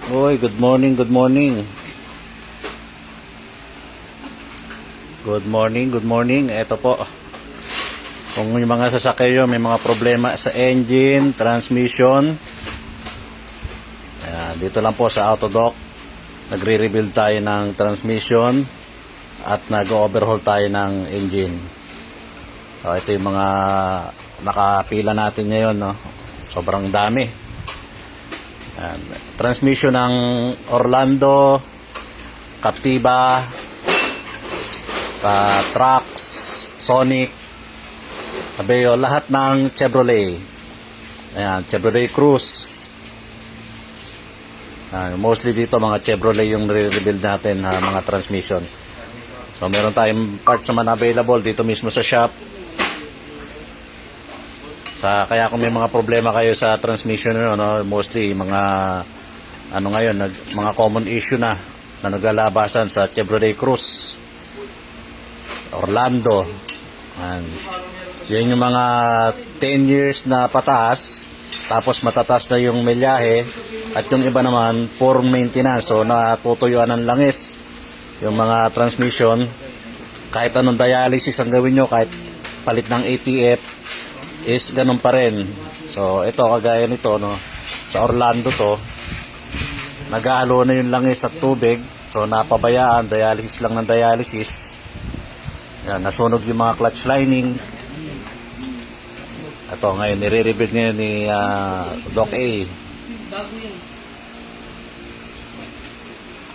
Uy, good morning, good morning. Good morning, good morning. Ito po. Kung yung mga sasakyan may mga problema sa engine, transmission. Ayan, dito lang po sa Autodoc. Nagre-rebuild tayo ng transmission at nag-overhaul tayo ng engine. So, ito yung mga nakapila natin ngayon, no? Sobrang dami. Ayan. Transmission ng Orlando, Captiva, Trax, Sonic, Aveo, lahat ng Chevrolet. Ayan, Chevrolet Cruze. Mostly dito mga Chevrolet yung re-rebuild natin, mga transmission. So meron tayong parts naman available dito mismo sa shop. Kaya kung may mga problema kayo sa transmission nyo, no, mostly mga ngayon, mga common issue na naglalabasan sa Chevrolet Cruze, Orlando. Yan yung mga 10 years na pataas, tapos matatas na yung melyahe, at yung iba naman for maintenance, so natutuyuan ng langis yung mga transmission. Kahit anong dialysis ang gawin nyo, kahit palit ng ATF, is ganun pa rin. So ito, kagaya nito, no, sa Orlando to, nag-aalo na yung langis at tubig, so napabayaan, dialysis lang ng dialysis. Yan, nasunog yung mga clutch lining. Ito ngayon, nire-rebuild ngayon ni Doc A.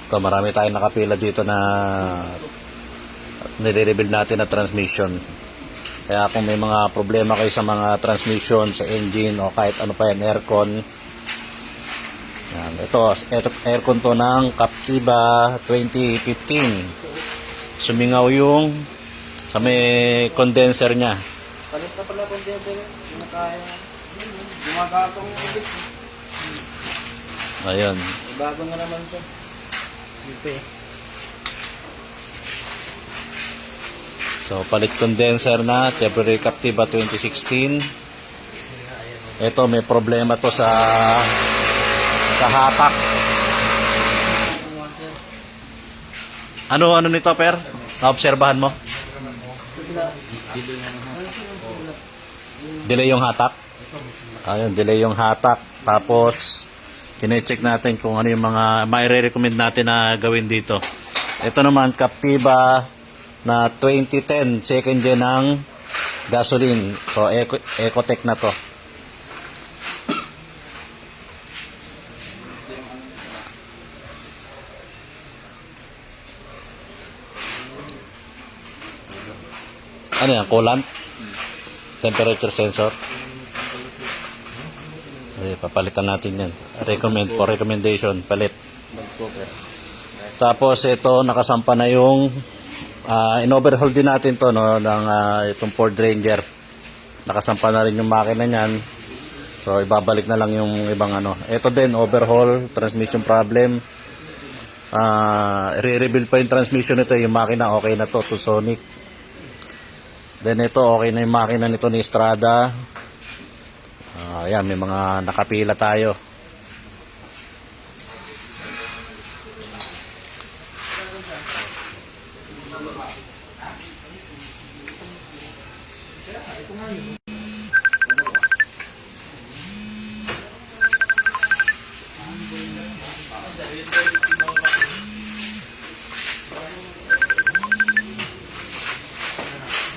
Ito, marami tayong nakapila dito na nire-rebuild natin na transmission. Kaya kung may mga problema kayo sa mga transmission, sa engine, o kahit ano pa yan, aircon. Yan, ito aircon to ng Captiva 2015. Sumingaw yung sa may condenser niya. Palit na pala condenser. Gumagatong ulit. Ayun. Bago nga naman siya. Dito eh. So, palit condenser na, Chevrolet Captiva 2016. Ito, may problema to sa hatak. Ano nito, Per? Naobserbahan mo? Delay yung hatak. Ayun, delay yung hatak. Tapos, kine-check natin kung ano yung mga mai-recommend natin na gawin dito. Ito naman, Captiva na 2010, second gen ng gasoline. So, Ecotec na to. Ano yan? Coolant? Temperature sensor? Ay, papalitan natin yan. Recommendation, palit. Tapos, ito, nakasampa na yung in-overhaul din natin to, no, ng itong Ford Ranger. Nakasampa na rin yung makina niyan. So ibabalik na lang yung ibang ano. Ito din, overhaul, transmission problem. Re-rebuild pa yung transmission nito, yung makina okay na to Sonic. Then ito, okay na yung makina nito ni Estrada. Ayan, may mga nakapila tayo.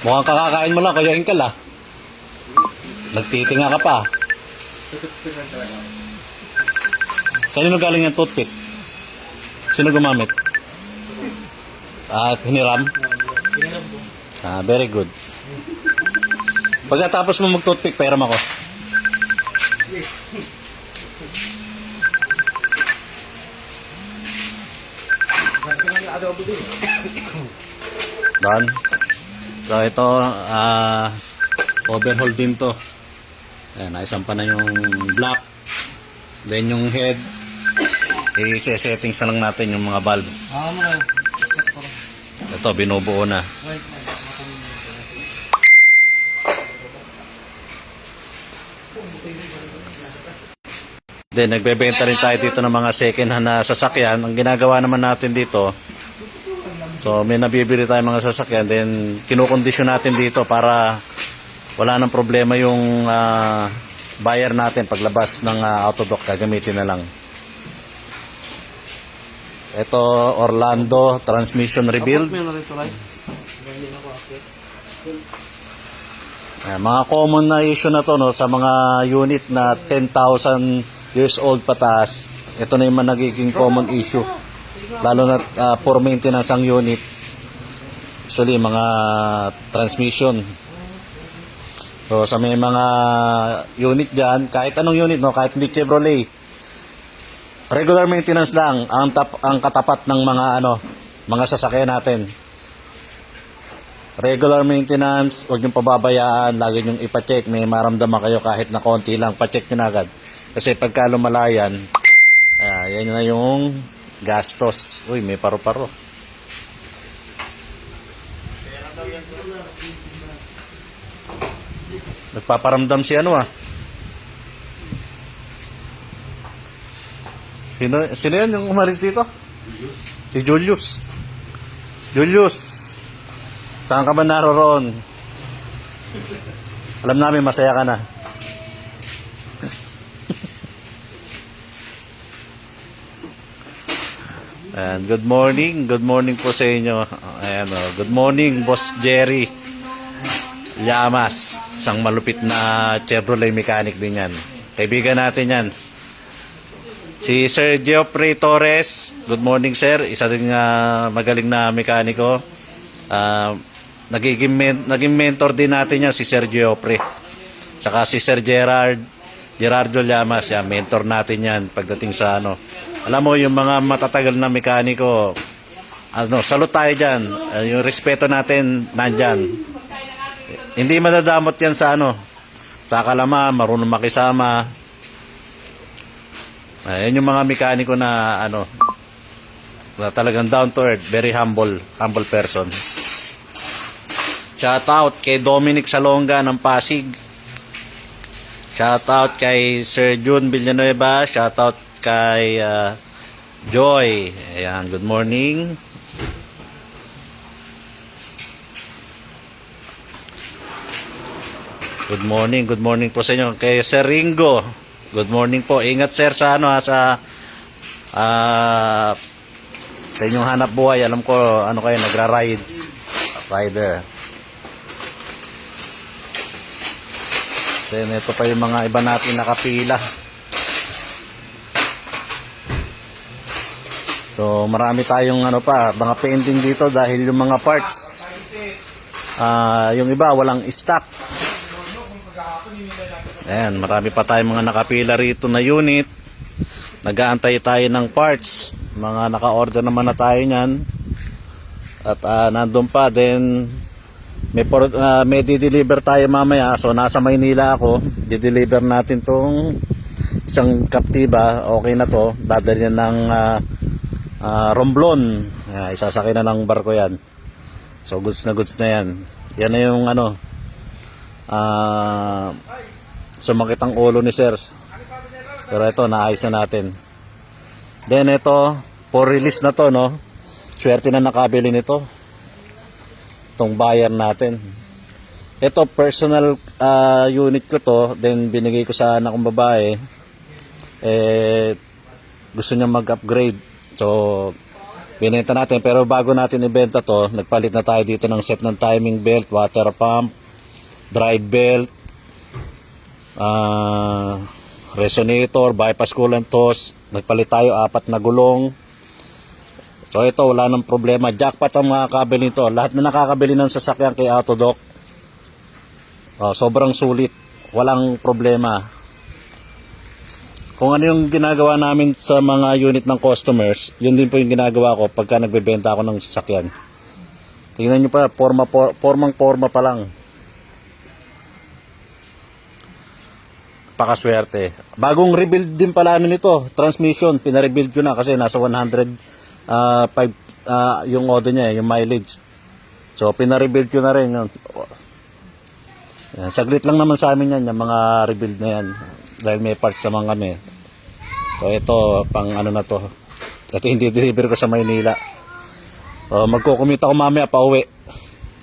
Mukhang kakakain mo lang, Kuya Engkel ah. Nagtitinga ka pa. Kanino galing yung toothpick? Sino gumamit? Hiniram? Very good. Pagkatapos mo mag-toothpick, pairam ako. Done. So ito, overhaul din to. Ayan, naisampa na yung block. Then yung head, i-settings na lang natin yung mga valve. Ito, binubuo na. Then, nagbebenta rin tayo dito ng mga second hand na sasakyan. Ang ginagawa naman natin dito, so may nabibili tayo mga sasakyan, then kinukondisyon natin dito para wala nang problema yung buyer natin paglabas ng autodock, gagamitin na lang. Ito, Orlando transmission rebuild. Mga common na issue na to, no, sa mga unit na 10,000 years old pataas. Ito na yung nagiging common issue. Lalo na for maintenance ang unit. Actually, mga transmission. So, sa may mga unit dyan, kahit anong unit, no, kahit hindi Chevrolet, regular maintenance lang ang katapat ng mga sasakyan natin. Regular maintenance, huwag niyong pababayaan, lagi niyong ipacheck. May maramdaman kayo kahit na konti lang, pacheck niyo na agad. Kasi pagka lumalayan, yan na yung gastos. Uy, may paro-paro. Nagpaparamdam si Sino yan yung umalis dito? Si Julius. Julius, saan ka ba naroon? Alam namin masaya ka na. And good morning po sa inyo. Ayan, good morning, Boss Jerry Llamas. Isang malupit na Chevrolet mechanic din yan. Kaibigan natin yan. Si Sir Geoffrey Torres, good morning sir. Isa din magaling na mekaniko. Naging mentor din natin yan si Sir Geoffrey. Saka si Sir Gerardo Llamas, yan, mentor natin yan pagdating sa Alam mo, yung mga matatagal na mekaniko, salute tayo dyan. Yung respeto natin, nandyan. Hindi madadamot yan sa sa kalama, marunong makisama. Yan yung mga mekaniko na na talagang down to earth, very humble person. Shout out kay Dominic Salonga ng Pasig. Shout out kay Sir June Villanueva. Shout out kay Joy. Ayan, good morning. Good morning po sa inyo. Kay Sir Ringo, good morning po. Ingat sir sa sa inyong hanap buhay. Alam ko kayo, nagra-rides. Rider. Then ito pa yung mga iba natin nakapila. So marami tayong mga pending dito dahil yung mga parts yung iba walang stock. Ayan, marami pa tayong mga nakapila rito na unit. Nag-aantay tayo ng parts. Mga naka-order naman na tayo niyan. At nandun pa, then may di-deliver tayo mamaya. So nasa Maynila ako. Di-deliver natin tong isang Captiva. Okay na to. Dadalhin ng Romblon. Isasakay na ng barko yan. So goods na yan. Yan na yung sumakit ang ulo ni sir. Pero ito, naayos na natin. Then ito, for release na to, no? Swerte na nakabili nito. Itong buyer natin. Ito, personal unit ko to. Then binigay ko sa anak kong babae. Gusto niya mag-upgrade. So, binenta natin. Pero bago natin ibenta to, nagpalit na tayo dito ng set ng timing belt, water pump, drive belt, resonator, bypass coolant hose. Nagpalit tayo 4 na gulong. So ito, wala nang problema. Jackpot ang makakabili nito. Lahat na nakakabili ng sasakyan kay Autodock, sobrang sulit, walang problema. Kung ano yung ginagawa namin sa mga unit ng customers, yun din po yung ginagawa ko pagka nagbebenta ako ng sasakyan. Tingnan nyo pa, formang-forma pa lang. Pakaswerte. Bagong rebuild din pala nito, transmission, pina-rebuild ko na kasi nasa 105 yung order niya, yung mileage. So pina-rebuild ko na rin yun. Yan, saglit lang naman sa amin yan, yung mga rebuild na yan, dahil may parts naman kami. So ito, pang ano na to. Ito hindi deliver ko sa Maynila. Magko-commute ako mamaya pa uwi.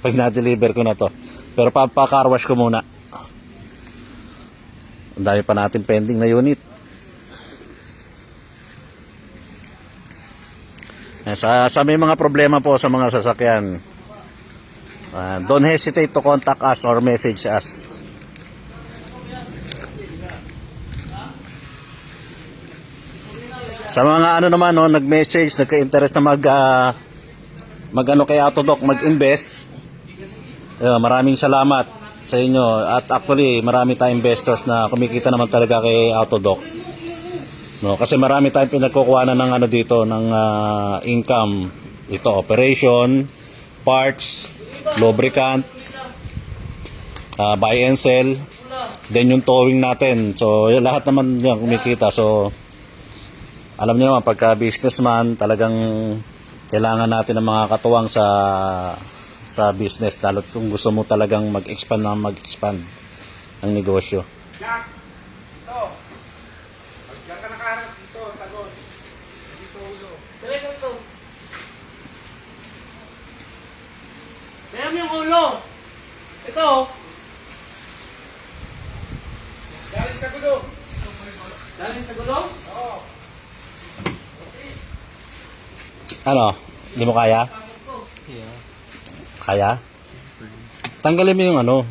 Pag na-deliver ko na to. Pero pa-car wash ko muna. Ang dami pa natin pending na unit. Sa may mga problema po sa mga sasakyan, don't hesitate to contact us or message us. Sa mga ano naman no, nag-message, nagka-interest na mag-ano kay Autodoc, mag-invest. Maraming salamat sa inyo. At actually, marami tayong investors na kumikita naman talaga kay Autodoc. No, kasi marami tayong pinagkukuhanan ng ano dito ng income. Ito, operation, parts, lubricant, buy and sell, then yung towing natin. So, lahat naman yan kumikita. So, alam niyo naman, pagka businessman, talagang kailangan natin ng mga katuwang sa business, lalo kung gusto mo talagang mag-expand ang negosyo. Jack, ito. Pagka ka nakaharap dito, tagon. Dito ulo. Direct ito. Meron yung ulo. Ito. Galing sa gulo. Galing sa gulo. Oo. Ano? Hindi mo kaya? Kaya? Tanggalin mo yung ano.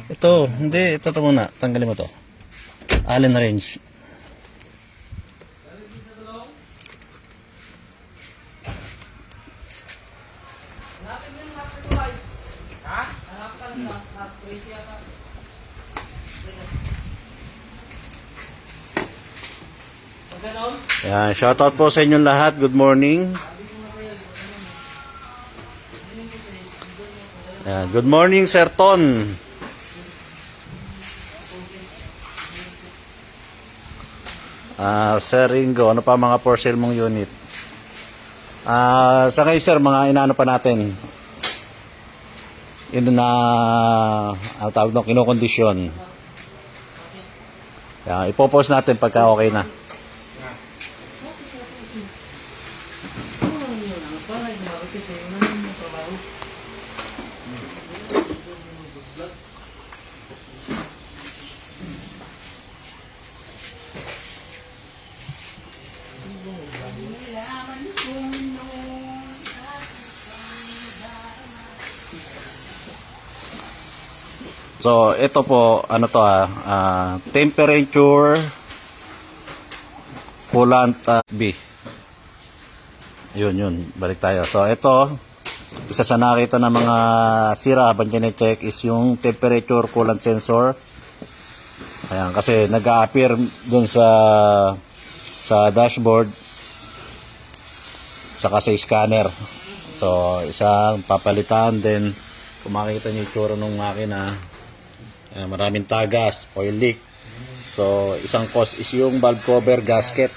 Ito, hindi. Ito muna. Tanggalin mo to. Allen wrench. Ha? Ganon. Yan, shoutout po sa inyong lahat. Good morning. Yan, good morning, Sir Ton. Sir Ringo, ano pa mga for sale mong unit? Sa kayo, sir, mga inaano pa natin. Yun na, tawag nung kinokondisyon. Yan, ipopost natin pagka okay na. So, ito po, ano to temperature coolant B. Yun, balik tayo. So, ito, isa sa nakita ng mga sira habang check is yung temperature coolant sensor. Ayan, kasi nag-a-appear dun sa dashboard saka sa scanner. So, isang papalitan, then kung makikita nyo yung tsura ng makina, maraming tagas, oil leak. So, isang cause is yung valve cover gasket.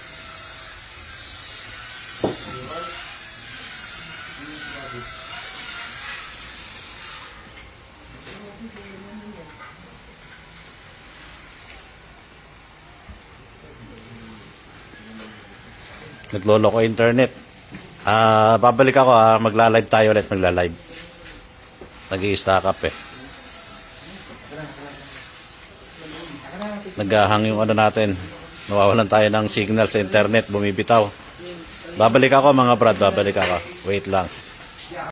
Nagloloko internet. Babalik ako magla-live tayo ulit, magla-live. Nag-i-stack up Naghahang yung ano natin. Nawawalan tayo ng signal sa internet, bumibitaw. Babalik ako mga brad, babalik ako. Wait lang.